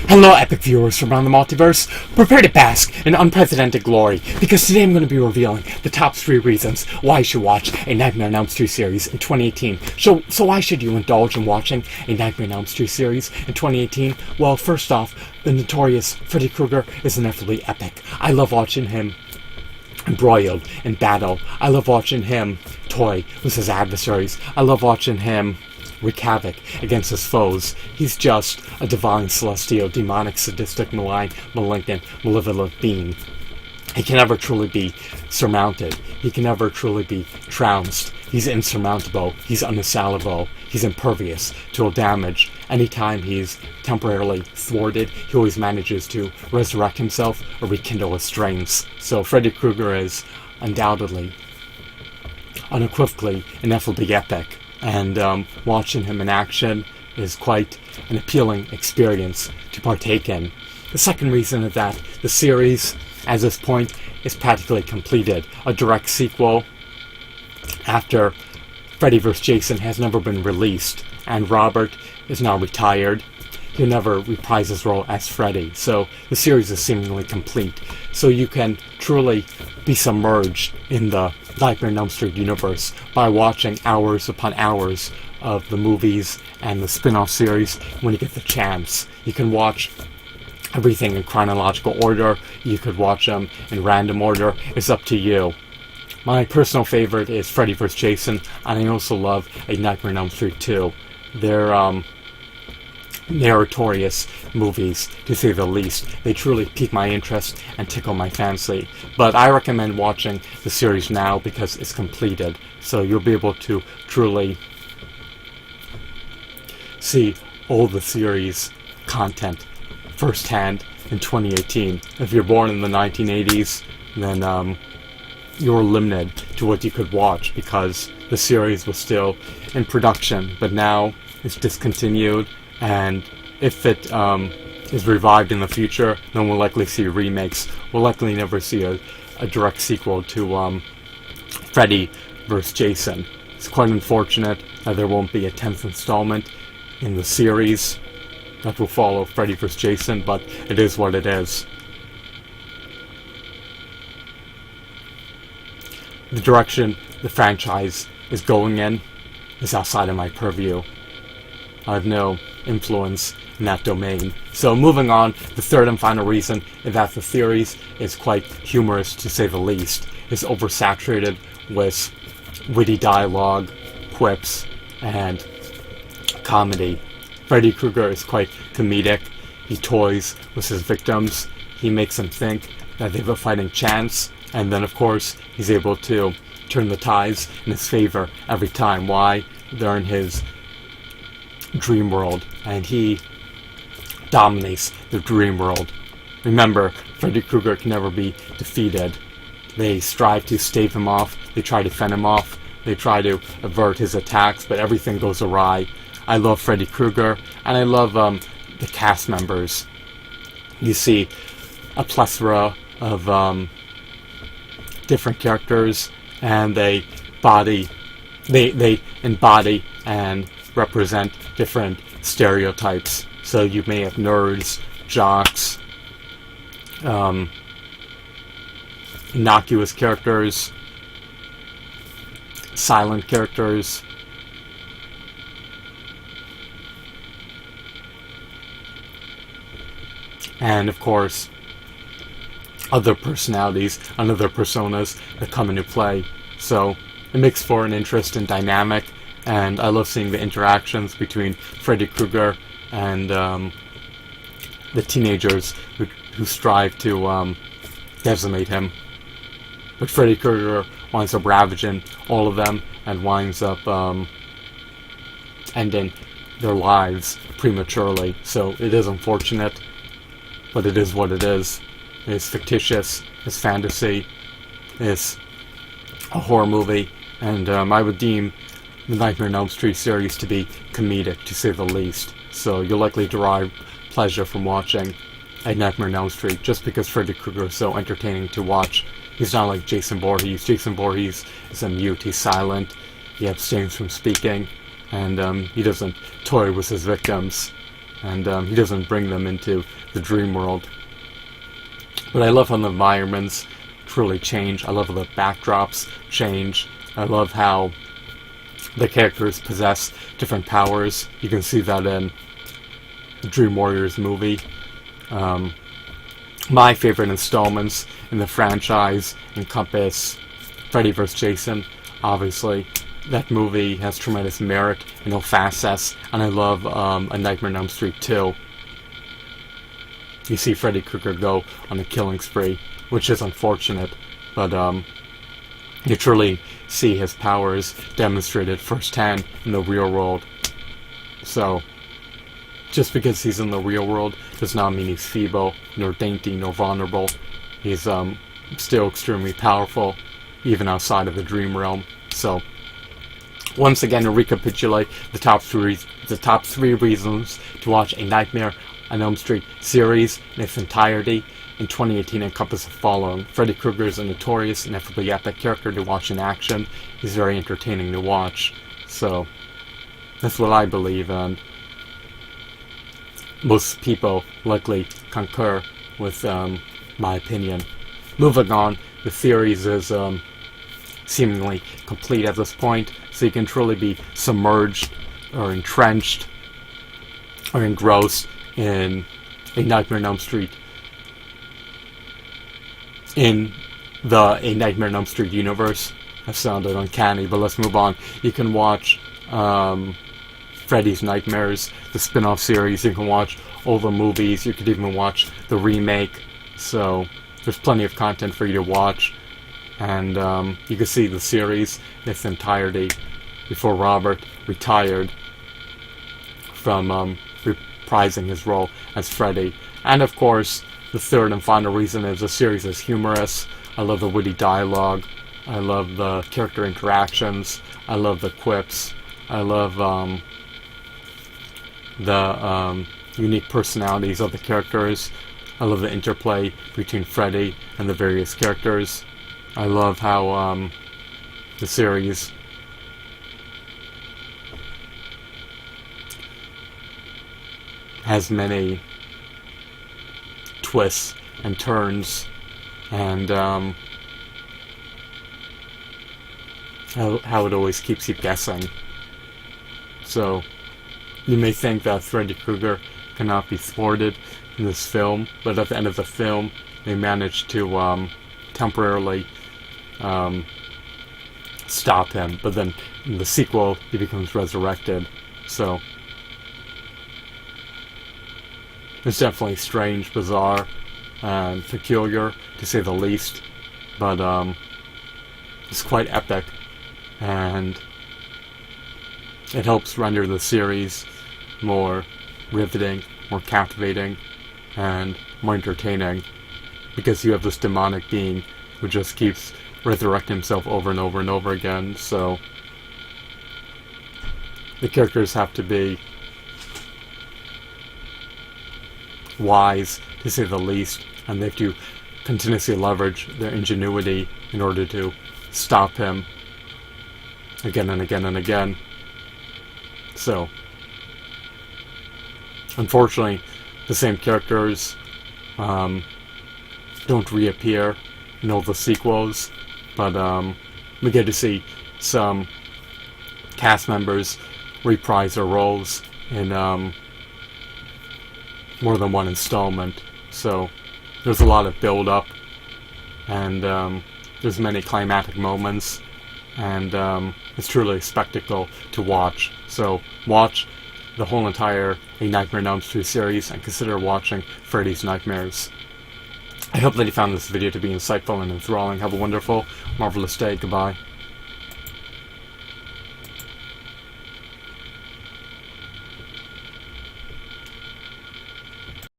Hello, epic viewers from around the multiverse. Prepare to bask in unprecedented glory, because today I'm going to be revealing the top 3 reasons why you should watch a Nightmare on Elm Street series in 2018. So why should you indulge in watching a Nightmare on Elm Street series in 2018? Well, first off, the notorious Freddy Krueger is ineffably epic. I love watching him embroiled in battle. I love watching him toy with his adversaries. I love watching him wreak havoc against his foes. He's just a divine, celestial, demonic, sadistic, malign, malignant, malevolent being. He can never truly be surmounted. He can never truly be trounced. He's insurmountable. He's unassailable. He's impervious to all damage. Anytime he's temporarily thwarted, he always manages to resurrect himself or rekindle his strengths. So Freddy Krueger is undoubtedly, unequivocally, ineffably epic. And watching him in action is quite an appealing experience to partake in. The second reason is that the series, at this point, is practically completed. A direct sequel after Freddy vs. Jason has never been released, and Robert is now retired. He'll never reprise his role as Freddy, so the series is seemingly complete. So you can truly be submerged in the Nightmare on Elm Street universe by watching hours upon hours of the movies and the spin-off series when you get the chance. You can watch everything in chronological order. You could watch them in random order. It's up to you. My personal favorite is Freddy vs. Jason, and I also love A Nightmare on Elm Street 2. They're meritorious movies, to say the least. They truly pique my interest and tickle my fancy. But I recommend watching the series now because it's completed, so you'll be able to truly see all the series content firsthand in 2018. If you're born in the 1980s, then you're limited to what you could watch because the series was still in production, but now it's discontinued. And if it is revived in the future, then we'll likely see remakes. We'll likely never see a direct sequel to Freddy vs. Jason. It's quite unfortunate that there won't be a 10th installment in the series that will follow Freddy vs. Jason, but it is what it is. The direction the franchise is going in is outside of my purview. I have no influence in that domain. So moving on, the third and final reason is that the series is quite humorous, to say the least. It's oversaturated with witty dialogue, quips, and comedy. Freddy Krueger is quite comedic. He toys with his victims. He makes them think that they have a fighting chance, and then of course he's able to turn the tides in his favor every time. Why? They're in his dream world, and he dominates the dream world. Remember, Freddy Krueger can never be defeated. They strive to stave him off, they try to fend him off, they try to avert his attacks, but everything goes awry. I love Freddy Krueger, and I love the cast members. You see a plethora of different characters, and they embody and represent different stereotypes. So you may have nerds, jocks, innocuous characters, silent characters, and of course other personalities and other personas that come into play. So it makes for an interesting dynamic, and I love seeing the interactions between Freddy Krueger and the teenagers who strive to decimate him. But Freddy Krueger winds up ravaging all of them and winds up ending their lives prematurely. So it is unfortunate, but it is what it is. It's fictitious, it's fantasy, it's a horror movie, and I would deem the Nightmare on Elm Street series to be comedic, to say the least. So you'll likely derive pleasure from watching A Nightmare on Elm Street just because Freddy Krueger is so entertaining to watch. He's not like Jason Voorhees. Jason Voorhees is a mute, he's silent, he abstains from speaking, and he doesn't toy with his victims. and he doesn't bring them into the dream world. But I love how the environments truly change. I love how the backdrops change. I love how the characters possess different powers. You can see that in the Dream Warriors movie. My favorite installments in the franchise encompass Freddy vs. Jason, obviously. That movie has tremendous merit and no fastness, and I love A Nightmare on Elm Street 2. You see Freddy Krueger go on a killing spree, which is unfortunate, but you truly see his powers demonstrated firsthand in the real world. So, just because he's in the real world does not mean he's feeble, nor dainty, nor vulnerable. He's still extremely powerful, even outside of the dream realm. So, once again, to recapitulate the top three reasons to watch A Nightmare on Elm Street series in its entirety in 2018 encompass the following. Freddy Krueger is a notorious and ineffably epic character to watch in action. He's very entertaining to watch. So, that's what I believe, and most people likely concur with my opinion. Moving on, the series is seemingly complete at this point, so you can truly be submerged or entrenched or engrossed in A Nightmare on Elm Street, in the A Nightmare on Elm Street universe. That sounded uncanny, but let's move on. You can watch Freddy's Nightmares, the spin-off series. You can watch all the movies. You could even watch the remake. So there's plenty of content for you to watch, and you can see the series in its entirety before Robert retired from reprising his role as Freddy. And of course, the third and final reason is the series is humorous. I love the witty dialogue. I love the character interactions. I love the quips. I love the unique personalities of the characters. I love the interplay between Freddy and the various characters. I love how the series has many twists and turns, and how it always keeps you guessing. So, you may think that Freddy Krueger cannot be thwarted in this film, but at the end of the film, they managed to temporarily stop him, but then in the sequel, he becomes resurrected. So, it's definitely strange, bizarre, and peculiar, to say the least, but it's quite epic, and it helps render the series more riveting, more captivating, and more entertaining, because you have this demonic being who just keeps resurrecting himself over and over and over again. So the characters have to be wise, to say the least, and they have to continuously leverage their ingenuity in order to stop him again and again and again. So, unfortunately, the same characters don't reappear in all the sequels, but we get to see some cast members reprise their roles in more than one installment. So there's a lot of build-up, and there's many climactic moments, and it's truly a spectacle to watch. So watch the whole entire A Nightmare on Elm Street series, and consider watching Freddy's Nightmares. I hope that you found this video to be insightful and enthralling. Have a wonderful, marvelous day. Goodbye.